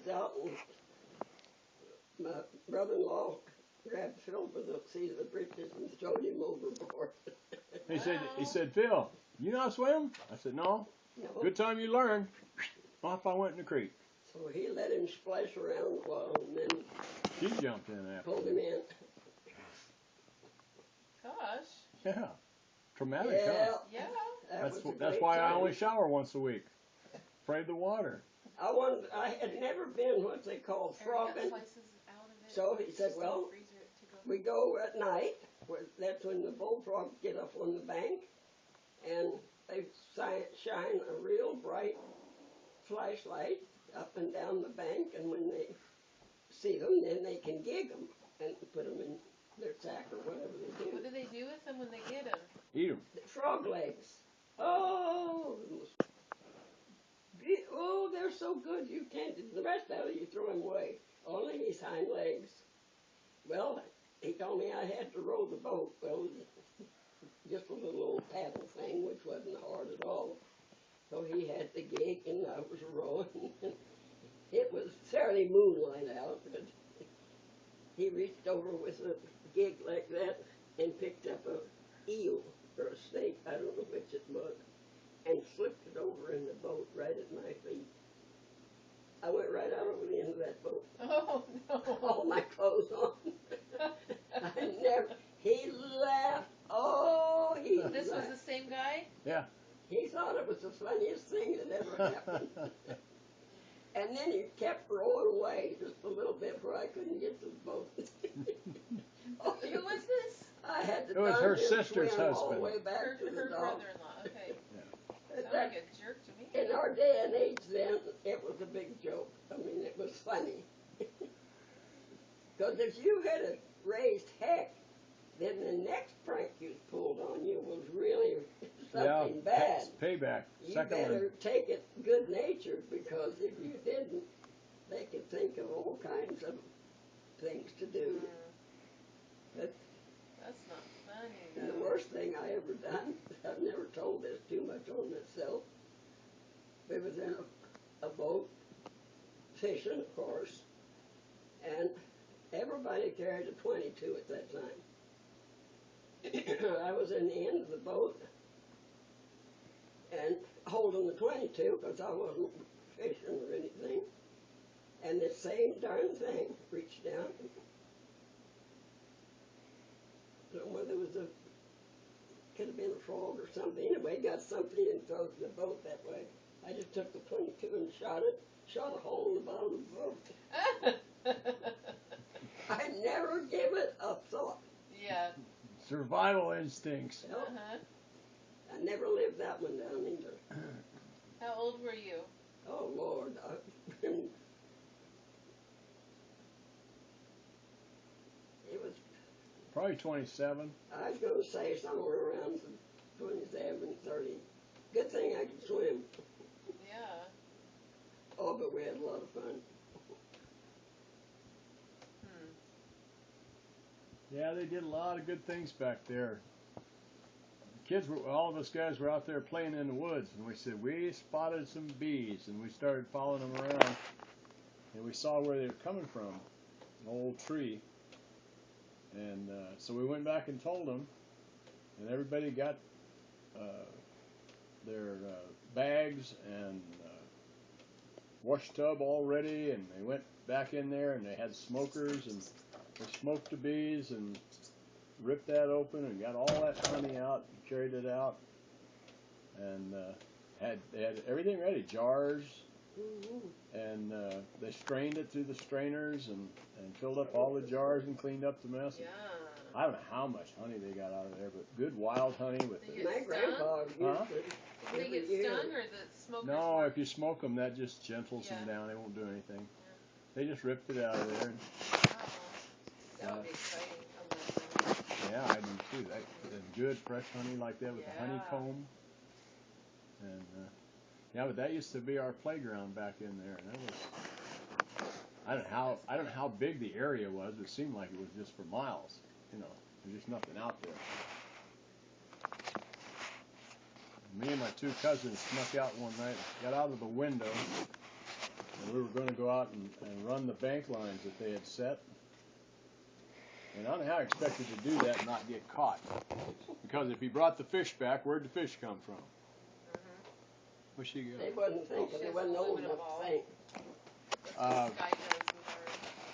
out, and my brother-in-law grabbed Phil by the seat of the breeches and threw him overboard. He said, Phil, you know how to swim? I said, no. No. Good time you learn. Off I went in the creek. So he let him splash around a while, and then He jumped in after. pulled him in. Gosh. Yeah. Traumatic, Yeah. huh? Yeah. That's why I only shower once a week. Afraid of the water. I had never been what they call frogging. So he said, well, we go at night. That's when the bullfrogs get up on the bank, and they shine a real bright flashlight up and down the bank, and when they see them, then they can gig them and put them in their sack or whatever they do. What do they do with them when they get them? Eat them. Frog legs. Oh, they're so good you can't. The rest of it you throw them away. Only his hind legs. Well, he told me I had to row the boat. Well, it was just a little old paddle thing, which wasn't hard at all. So he had the gig, and I was rowing. It was fairly moonlight out, but he reached over with a gig like that and picked up a eel or a snake, I don't know which it was, and flipped it over in the boat right at my feet. I went right out over the end of that boat. Oh, no. All my clothes on. He laughed. Oh, he laughed. This was the same guy? Yeah. He thought it was the funniest thing that ever happened. And then he kept rolling away just a little bit where I couldn't get to the boat. Who was this? I had to It was her swim sister's all the husband. way back to the Her dock. brother-in-law, okay. Yeah. Sounded like a jerk to me. In our day and age then, it was a big joke. I mean, it was funny. Because if you had a raised heck, then the next prank you pulled on you was really something bad. Payback. You Second better one. take it good-natured, because if you didn't, they could think of all kinds of things to do. But That's not funny, the though. worst thing I ever done, I've never told this too much on myself. We was in a boat, fishing, of course, and everybody carried a 22 at that time. I was in the end of the boat and holding the 22 because I wasn't fishing or anything. And the same darn thing reached down. I don't know whether it was could have been a frog or something. Anyway, got something and threw it in the boat that way. I just took the 22 and shot a hole in the bottom of the boat. I never give it a thought. Yeah. Survival instincts. Nope. I never lived that one down either. How old were you? Oh, Lord. It was, Probably 27. I was going to say somewhere around 27, 30. Good thing I could swim. Yeah. Oh, but we had a lot of fun. Yeah, they did a lot of good things back there. All of us guys were out there playing in the woods, and we said, we spotted some bees, and we started following them around, and we saw where they were coming from, an old tree. And so we went back and told them, and everybody got their bags and wash tub all ready, and they went back in there, and they had smokers, and they smoked the bees and ripped that open and got all that honey out and carried it out, and they had everything ready, jars, and they strained it through the strainers and filled up all the jars and cleaned up the mess. Yeah. I don't know how much honey they got out of there, but good wild honey with the... My grandpa used to Did they get stung, or the smokers? No, if you smoke them, that just gentles them down. They won't do anything. Yeah. They just ripped it out of there. And, that would be exciting. Yeah, I do too. That good fresh honey like that with the honeycomb. And yeah, but that used to be our playground back in there. And that was, I don't know how big the area was. It seemed like it was just for miles. You know, there's just nothing out there. Me and my two cousins snuck out one night, got out of the window, and we were going to go out and run the bank lines that they had set. And I don't know how I expected to do that and not get caught. Because if he brought the fish back, where'd the fish come from? What's she got? They wasn't thinking, they wasn't old enough to think.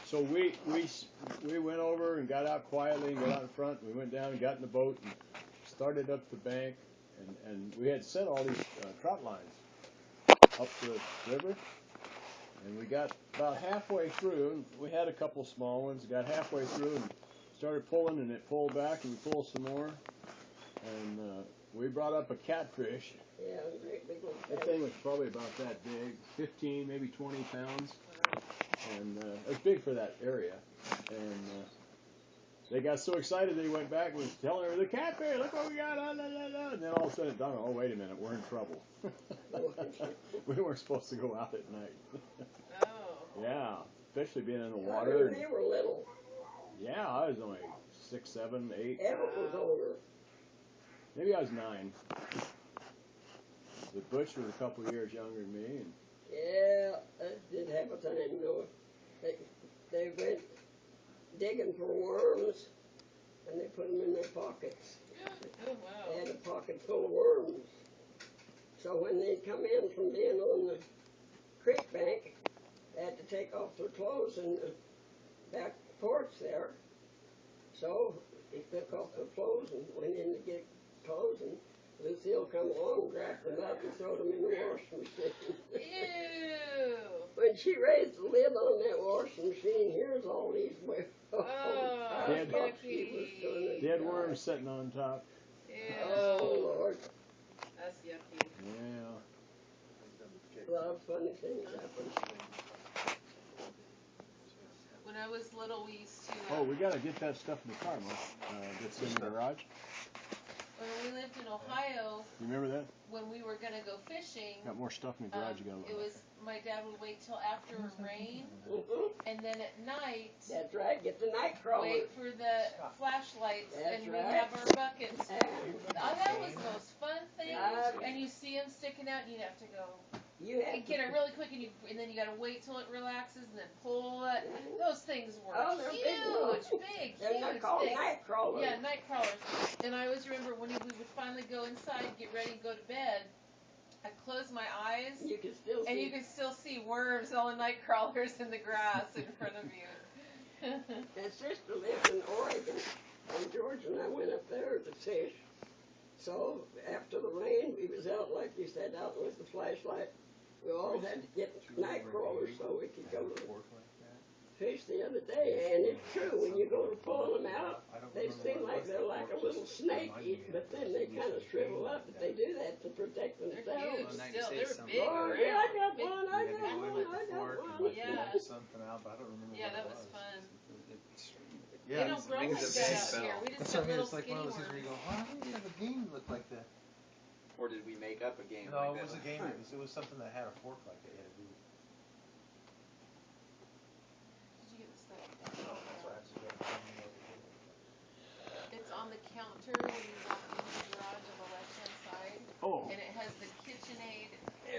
So we went over and got out quietly and got out in front. We went down and got in the boat and started up the bank. And we had set all these trout lines up the river. And we got about halfway through. We had a couple small ones. Got halfway through and started pulling, and it pulled back, and we pulled some more. And we brought up a catfish. Yeah, great big old That thing was probably about that big, 15, maybe 20 pounds. And it was big for that area. And they got so excited they went back and was telling her, the catfish, look what we got. And then all of a sudden it dawned, oh, wait a minute, we're in trouble. We weren't supposed to go out at night. Oh. Yeah, especially being in the water. They were little. Yeah, I was only 6, 7, 8. Everett was older. Maybe I was 9. The Butch was a couple of years younger than me. And Yeah, that did have a time, though. They went digging for worms, and they put them in their pockets. Oh, wow. They had a pocket full of worms. So when they come in from being on the creek bank, they had to take off their clothes in the back porch there. So they took off their clothes and went in to get clothes, and Lucille come along and grabbed them up and threw them in the washing machine. Ew. When she raised the lid on that washing machine, here's all these dead worms sitting on top. Ew. Oh, Lord. That's yucky. Yeah. A lot of funny things happen. When I was little, we used to. Oh, we got to get that stuff in the car, Mark. That's in the garage. When we lived in Ohio, You remember that? when we were gonna go fishing, Got more stuff in the garage. You got to it was my dad would wait till after rain, Mm-hmm. and then at night. That's right. Get the night crawler. Wait for the flashlights, That's and we right. have our buckets. Yeah. Oh, that was the most fun thing. Yeah. And you see them sticking out, and you'd have to go You have and get it really quick, and then you got to wait till it relaxes, and then pull it. Those things were they're huge, big. big, They're not huge called things. night crawlers. Yeah, night crawlers. And I always remember when we would finally go inside, get ready to go to bed. I'd close my eyes, You can still see. and you could still see worms, all the night crawlers in the grass in front of you. My sister lived in Oregon, and George and I went up there to fish. So after the rain, we was out, like you said, out with the flashlight. We all had to get night crawlers so we could go to fish the other day. And it's true, when you go to pull them out, they seem like they're like a little snake, but then they kind of shrivel up. But they do that to protect They're themselves. huge still. They're big. Oh, yeah, I got one, I got one. Yeah. Something out, but I don't remember Yeah, what that it was fun. Yeah, They don't grow like that out here. We just that's have what I mean. little It's like skinny one of those things where you go, worms. why did we have a game that looked like that? Or did we make up a game No, like it that? was a game. It was something that had a fork like it. You had to do